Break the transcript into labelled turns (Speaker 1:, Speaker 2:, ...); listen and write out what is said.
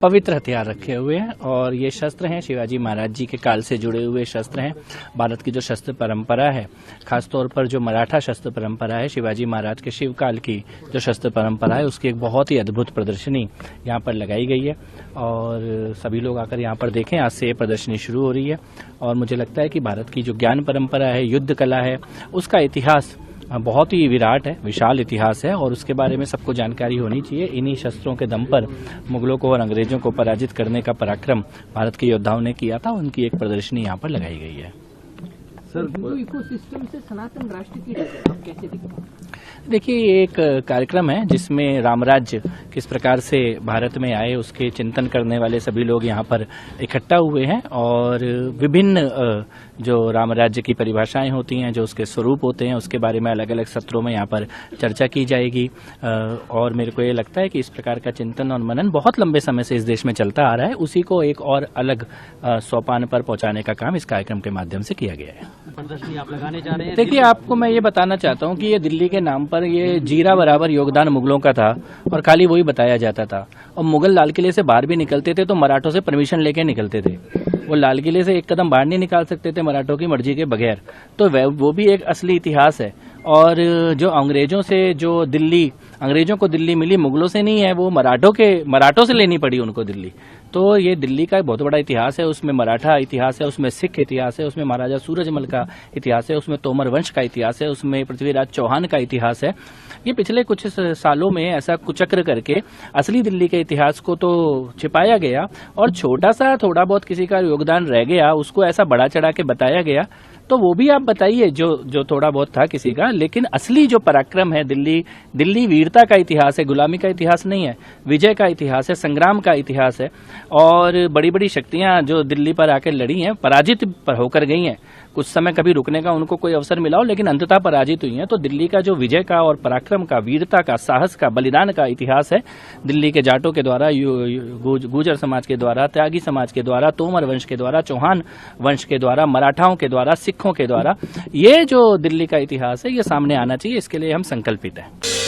Speaker 1: पवित्र हथियार रखे हुए हैं और ये शस्त्र हैं शिवाजी महाराज जी के काल से जुड़े हुए शस्त्र हैं। भारत की जो शस्त्र परंपरा है, खासतौर पर जो मराठा शस्त्र परंपरा है, शिवाजी महाराज के शिव काल की जो शस्त्र परंपरा है, उसकी एक बहुत ही अद्भुत प्रदर्शनी यहाँ पर लगाई गई है और सभी लोग आकर यहाँ पर देखें। आज से ये प्रदर्शनी शुरू हो रही है और मुझे लगता है कि भारत की जो ज्ञान परंपरा है, युद्ध कला है, उसका इतिहास बहुत ही विराट है, विशाल इतिहास है और उसके बारे में सबको जानकारी होनी चाहिए। इन्हीं शस्त्रों के दम पर मुगलों को और अंग्रेजों को पराजित करने का पराक्रम भारत के योद्धाओं ने किया था। उनकी एक प्रदर्शनी यहाँ पर लगाई गई है।
Speaker 2: सर, हिंदू इकोसिस्टम से सनातन राष्ट्र की आप कैसे दिखते?
Speaker 1: देखिए, ये एक कार्यक्रम है जिसमें रामराज्य किस प्रकार से भारत में आए उसके चिंतन करने वाले सभी लोग यहाँ पर इकट्ठा हुए हैं और विभिन्न जो रामराज्य की परिभाषाएं होती हैं, जो उसके स्वरूप होते हैं, उसके बारे में अलग अलग सत्रों में यहाँ पर चर्चा की जाएगी। और मेरे को ये लगता है कि इस प्रकार का चिंतन और मनन बहुत लंबे समय से इस देश में चलता आ रहा है, उसी को एक और अलग सोपान पर पहुँचाने का काम इस कार्यक्रम के माध्यम से किया गया है।
Speaker 2: प्रदर्शनी आप लगाने जा रहे हैं?
Speaker 1: देखिए, आपको मैं ये बताना चाहता हूँ कि ये दिल्ली के नाम पर ये जीरा बराबर योगदान मुगलों का था और खाली वही बताया जाता था। और मुगल लाल किले से बाहर भी निकलते थे तो मराठों से परमिशन लेके निकलते थे। वो लाल किले से एक कदम बाहर नहीं निकाल सकते थे मराठों की मर्जी के बगैर। तो वो भी एक असली इतिहास है। और जो अंग्रेजों को दिल्ली मिली, मुगलों से नहीं है, वो मराठों से लेनी पड़ी उनको दिल्ली। तो ये दिल्ली का एक बहुत बड़ा इतिहास है। उसमें मराठा इतिहास है, उसमें सिख इतिहास है, उसमें महाराजा सूरजमल का इतिहास है, उसमें तोमर वंश का इतिहास है, उसमें पृथ्वीराज चौहान का इतिहास है। ये पिछले कुछ सालों में ऐसा कुचक्र करके असली दिल्ली के इतिहास को तो छिपाया गया और छोटा सा थोड़ा बहुत किसी का योगदान रह गया, उसको ऐसा बढ़ा चढ़ा के बताया गया। तो वो भी आप बताइए जो थोड़ा बहुत था किसी का, लेकिन असली जो पराक्रम है, दिल्ली वीरता का इतिहास है, गुलामी का इतिहास नहीं है, विजय का इतिहास है, संग्राम का इतिहास है। और बड़ी बड़ी शक्तियां जो दिल्ली पर आकर लड़ी हैं, पराजित होकर गई हैं। कुछ समय कभी रुकने का उनको कोई अवसर मिला हो, लेकिन अंततः पराजित हुई हैं। तो दिल्ली का जो विजय का और पराक्रम का, वीरता का, साहस का, बलिदान का इतिहास है, दिल्ली के जाटों के द्वारा, गुर्जर समाज के द्वारा, त्यागी समाज के द्वारा, तोमर वंश के द्वारा, चौहान वंश के द्वारा, मराठाओं के द्वारा, सिखों के द्वारा, ये जो दिल्ली का इतिहास है, ये सामने आना चाहिए। इसके लिए हम संकल्पित हैं।